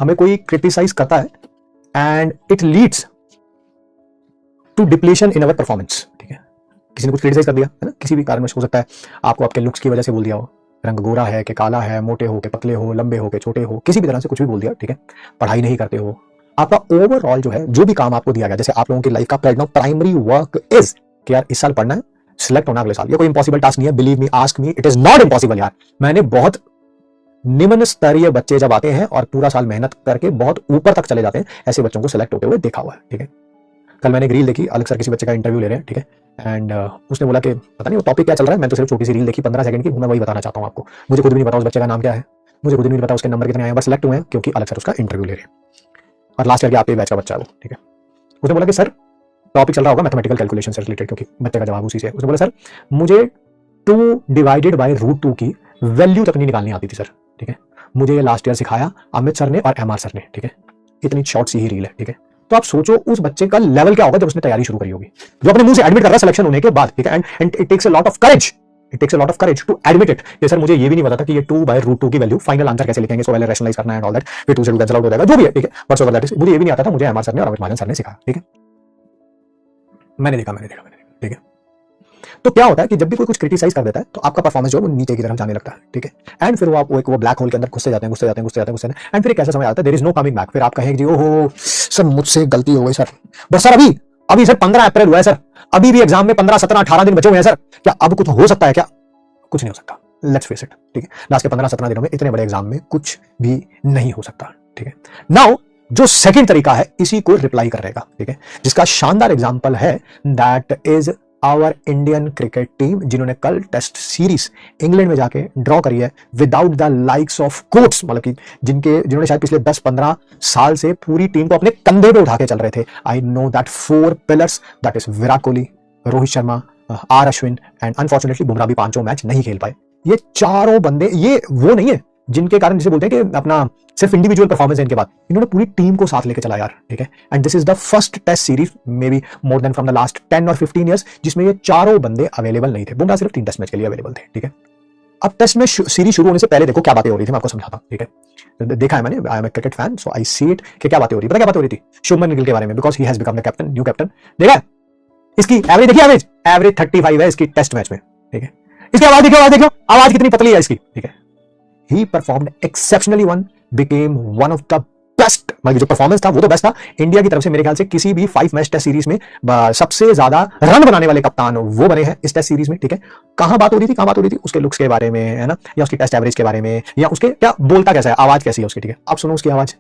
हमें कोई क्रिटिसाइज करता है and it leads to depletion in our performance, ठीक है। किसी ने कुछ क्रिटिसाइज कर दिया है ना, किसी भी कारणवश हो सकता है, आपको आपके लुक्स की वजह से बोल दिया हो, रंग गोरा है कि काला है, मोटे हो के पतले हो, लंबे हो के छोटे हो, किसी भी तरह से कुछ भी बोल दिया, ठीक है। पढ़ाई नहीं करते हो, आपका ओवरऑल जो है, जो भी काम आपको दिया गया, जैसे आप लोगों की लाइफ का प्राइमरी वर्क इज कि यार इस साल पढ़ना है, सिलेक्ट होना अगले साल। ये कोई इंपॉसिबल टास्क नहीं है, believe me, ask me, it is not impossible यार। मैंने बहुत निम्न स्तरीय बच्चे जब आते हैं और पूरा साल मेहनत करके बहुत ऊपर तक चले जाते हैं, ऐसे बच्चों को सिलेक्ट होते हुए देखा हुआ है, ठीक है। कल मैंने एक रील देखी, अलग सर किसी बच्चे का इंटरव्यू ले रहे हैं, ठीक है, एंड उसने बोला कि पता नहीं वो टॉपिक क्या चल रहा है, मैं तो सिर्फ छोटी सी रील देखी 15 सेकंड की, मैं वही बताना चाहता हूँ आपको। मुझे खुद भी नहीं पता उस बच्चे का नाम क्या है, मुझे खुद भी नहीं पता उसके नंबर कितने आए, बस सिलेक्ट हुए हैं क्योंकि अलग सर उसका इंटरव्यू ले रहे हैं और लास्ट ईयर के आपके बैच का बच्चा है वो, ठीक है। उसने बोला कि सर टॉपिक चल रहा होगा मैथमेटिकल कैलकुलेशन से रिलेटेड, क्योंकि बच्चे का जवाब उसी से है। उसने बोला सर मुझे 2 डिवाइडेड बाय √2 की वैल्यू तक नहीं निकालनी आती थी सर, ठीक है। मुझे ये लास्ट ईयर सिखाया अमित सर ने और MR सर ने, ठीक है। इतनी शॉर्ट सी ही रील है, ठीक है। तो आप सोचो उस बच्चे का लेवल क्या होगा जब उसने तैयारी शुरू करी होगी, जो अपने मुंह से एडमिट कर रहा है सिलेक्शन होने के बाद, ठीक है। And it takes a lot of courage, it takes a lot of courage to admit it. ये सर मुझे ये भी नहीं पता था कि ये 2/√2 की वैल्यू फाइनल आंसर कैसे लिखेंगे, सो पहले रैशनलाइज करना है एंड ऑल दैट, फिर 2 से 2 कैंसिल आउट हो जाएगा, जो भी है, ठीक है। बट सो दैट इज, मुझे ये भी नहीं आता था, मुझे MR सर ने और अमित महाजन सर ने सिखाया, ठीक है। मैंने देखा, ठीक है। तो क्या होता है कि जब भी कोई कुछ क्रिटिसाइज कर देता है तो आपका परफॉर्मेंस जो है वो नीचे की तरफ जाने लगता है, ठीक है। एंड फिर वो आप वो ब्लैक होल के अंदर घुसते जाते हैं एंड फिर एक ऐसा समय आता है there is no coming back. फिर आप कहेंगे जी ओहो सर मुझसे गलती हो गई सर, बस सर अभी सर 15 अप्रैल हुआ है सर, अभी भी एग्जाम में 15, 17, 18 दिन बचे हुए हैं सर, क्या अब कुछ हो सकता है क्या? कुछ नहीं हो सकता, लेट्स फेस इट, ठीक है। लास्ट के 15-17 दिनों में इतने बड़े एग्जाम में कुछ भी नहीं हो सकता, ठीक है। नाउ जो सेकंड तरीका है इसी को रिप्लाई करने का, ठीक है, जिसका शानदार एग्जांपल है that is our Indian cricket team, जिन्होंने कल टेस्ट सीरीज इंग्लैंड में जाके ड्रॉ करी है without the likes of coach, मतलब कि जिन्होंने शायद पिछले 10-15 साल से पूरी टीम को अपने कंधे पे उठा के चल रहे थे। I know that 4 pillars, that is Virat Kohli, Rohit Sharma, R Ashwin and unfortunately Bumrah भी 5 मैच नहीं खेल पाए। ये चारों बंदे, ये वो नहीं है जिनके कारण जिसे बोलते हैं कि अपना सिर्फ इंडिविजुअल परफॉर्मेंस है इनके बाद, इन्होंने पूरी टीम को साथ लेके चला यार, ठीक है। And this is the first test series may be more than from the last 10 और 15 ईयर्स जिसमें ये चारों बंदे अवेलेबल नहीं थे। बुमराह सिर्फ 3 टेस्ट मैच के लिए अवेलेबल थे, ठीक है। अब टेस्ट में सीरीज शुरू होने से पहले देखो क्या बातें हो रही थी, मैं आपको समझाता हूं, ठीक है। देखा है मैंने, I am a cricket fan so I see it कि क्या बातें हो रही, पता क्या बात हो रही थी? शुभमन गिल के बारे में, because he has become the captain, new captain. देखा है इसकी एवरेज, देखिए एवरेज 35 है इसकी टेस्ट मैच में, ठीक है। इसकी आवाज देखो आवाज कितनी पतली है इसकी, ठीक है। He performed exceptionally well, became one of the best, मतलब जो परफॉर्मेंस था वो तो बेस्ट था इंडिया की तरफ से। मेरे ख्याल से किसी भी 5 मैच टेस्ट सीरीज में सबसे ज्यादा रन बनाने वाले कप्तान वो बने हैं इस टेस्ट सीरीज में, ठीक है। कहां बात हो रही थी? उसके लुक्स के बारे में, है ना, या उसकी टेस्ट एवरेज के बारे में, या उसके क्या बोलता कैसा है, आवाज कैसी है उसकी, ठीक है। आप सुनो उसकी आवाज,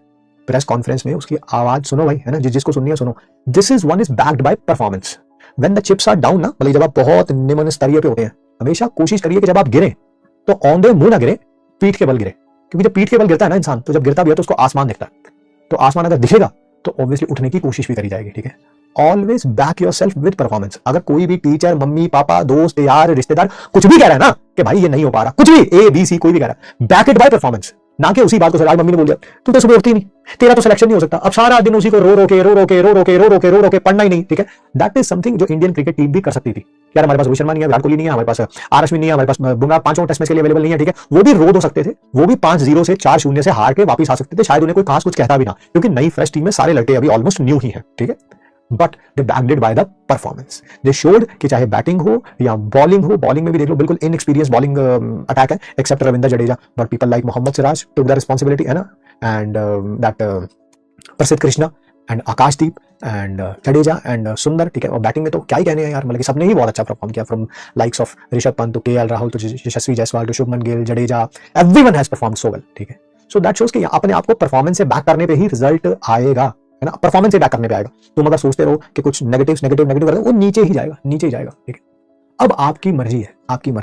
प्रेस कॉन्फ्रेंस में उसकी आवाज सुनो भाई, है ना, जिसको सुननी है सुनो। This is one is backed by performance. When the chips are down ना, मतलब जब आप बहुत निम्न स्तरीय पे होते हैं, हमेशा कोशिश करिए कि जब आप गिरे तो ऑन द मुंह ना गिरे, पीठ के बल गिरे, क्योंकि जब पीठ के बल गिरता है ना इंसान, तो जब गिरता भी है तो उसको आसमान दिखता है, तो आसमान अगर दिखेगा तो ऑब्वियसली उठने की कोशिश भी करी जाएगी, ठीक है। Always back yourself with performance. अगर कोई भी टीचर, मम्मी पापा, दोस्त, यार, रिश्तेदार कुछ भी कह रहा है ना कि भाई ये नहीं हो पा रहा, कुछ भी ABC कोई भी कह रहा है, बैक इट बाय परफॉर्मेंस, ना कि उसी बात को सर आज मम्मी ने बोल दिया तू तो सुबह उठती नहीं, तेरा तो सिलेक्शन नहीं हो सकता, अब सारा दिन उसी को रो रो के पढ़ना ही नहीं, ठीक है। दैट इज समथिंग जो इंडियन क्रिकेट टीम भी कर सकती थी। यार हमारे पास रोहित शर्मा नहीं है, विराट कोहली नहीं है, हमारे पास R अश्विन नहीं है, हमारे पास बुमराह 5 टेस्ट मैच के लिए अवेलेबल नहीं है, ठीक है। वो भी रो दो सकते थे, वो भी 5-0 से 4-0 से हार के वापस आ सकते थे, शायद उन्हें कोई खास कुछ कहता भी ना, क्योंकि नई फ्रेश टीम में सारे लड़के अभी ऑलमोस्ट न्यू ही है, ठीक है। But they backed it by the performance. They showed कि चाहे बैटिंग हो या बॉलिंग हो, बॉलिंग में भी देख लो बिल्कुल इनएक्सपीरियंस बॉलिंग अटैक है except Ravindra Jadeja, but people like Mohammed Siraj took the responsibility, है ना, and that Prasidh Krishna and Akashdeep and Jadeja and Sundar, ठीक है। और बैटिंग में तो क्या ही कहने हैं यार, मतलब कि सबने ही बहुत अच्छा परफॉर्म किया, from likes of Rishabh Pant to KL Rahul to Yashasvi Jaiswal to Shubman Gill, Jadeja, everyone has performed so well, ठीक है। सो दैट शोज कि अपने आप को परफॉर्मेंस से बैक करने पे ही रिजल्ट आएगा, है ना, परफॉर्मेंस से बैक करने पे आएगा। तुम अगर सोचते रहो कि कुछ नेगेटिव कर वो नीचे ही जाएगा, ठीक है। अब आपकी मर्जी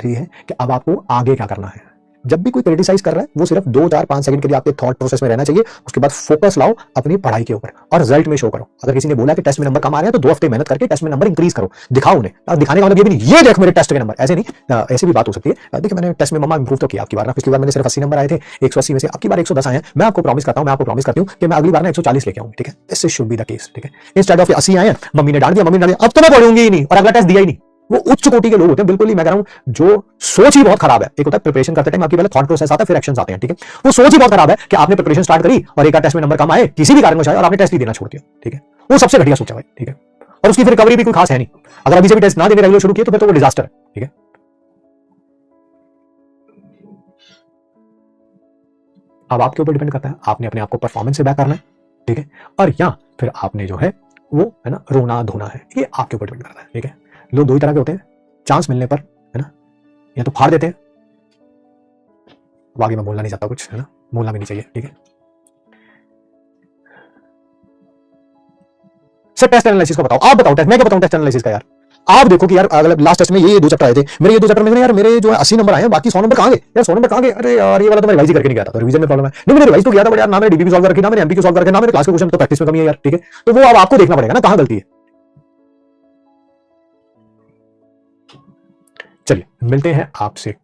है कि अब आपको आगे क्या करना है। जब भी कोई क्रिटिसाइज कर रहा है वो सिर्फ 2-4-5 सेकंड के लिए आपके थॉट प्रोसेस में रहना चाहिए, उसके बाद फोकस लाओ अपनी पढ़ाई के ऊपर और रिजल्ट में शो करो। अगर किसी ने बोला कि टेस्ट में नंबर कम आ रहे हैं तो 2 हफ्ते मेहनत करके टेस्ट में नंबर इंक्रीज करो, दिखाओ उन्हें। दिखाने का मतलब ये भी नहीं ये देख मेरे टेस्ट के नंबर, ऐसे नहीं, ऐसी भी बात हो सकती है। देखिए मैंने टेस्ट में मम्मा इंप्रूव तो किया आपकी बार ना, पिछली बार मैंने सिर्फ 80 नंबर आए थे 180 में से, आपकी बार 110 आए हैं। मैं आपको प्रॉमिस करता हूं कि मैं अगली बार ना 140 लेके आऊंगा, ठीक है। This should be the case, ठीक है। इंस्टेड ऑफ 80 आए, मम्मी ने डांट दिया, अब तो मैं पढ़ूंगी ही नहीं और अगला टेस्ट दिया ही नहीं, वो उच्च कोटि के लोग होते हैं, बिल्कुल ही मैं कह रहा हूं जो सोच ही बहुत खराब है। एक होता है प्रिपरेशन करते टाइम आपकी पहले थॉट प्रोसेस आता है, फिर एक्शंस आते हैं, ठीक है। वो सोच ही बहुत खराब है कि आपने प्रिपरेशन स्टार्ट करी और एक टेस्ट में नंबर कम आए किसी भी कारण और आपने टेस्ट ही देना छोड़ दिया, ठीक है। वो सबसे घटिया सोच है भाई, ठीक है। और उसकी फिर रिकवरी भी कोई खास है नहीं। अगर अभी से भी टेस्ट ना देने रेगुलर शुरू किए तो फिर तो वो डिजास्टर है, ठीक है। अब आपके ऊपर डिपेंड करता है, आपने अपने आप को परफॉर्मेंस से बैक करना है, ठीक है। और या फिर आपने जो है वो है ना रोना धोना है, ये आपके ऊपर डिपेंड करता है, ठीक है। लोग दो ही तरह के होते हैं, चांस मिलने पर है ना या तो फाड़ देते हैं। आगे मैं बोलना नहीं चाहता कुछ, है ना, बोलना भी नहीं चाहिए, ठीक है। सर टेस्ट एनालिसिस का बताओ, आप बताओ टेस्ट, मैं क्या बताऊं टेस्ट एनालिसिस का यार। आप देखो कि यार अगर लास्ट टेस्ट में ये दो चैप्टर आए थे, मेरे ये दो चैप्टर में यार मेरे जो 80 नंबर आए हैं, बाकी 100 नंबर कहां गए यार, 100 नंबर कहां गए। अरे यार ये वाला तो मैं रिवाइज ही करके नहीं गया था, तो रिवीजन में प्रॉब्लम है। नहीं मैंने रिवाइज तो किया था, बट यार ना मैंने डीबीक्यू सॉल्व करके, ना मैंने एमपीक्यू सॉल्व करके, ना मैंने क्लास के क्वेश्चन, तो प्रैक्टिस में कमी है यार, ठीक है। तो वो अब आपको देखना पड़ेगा ना कहां गलती है। चलिए मिलते हैं आपसे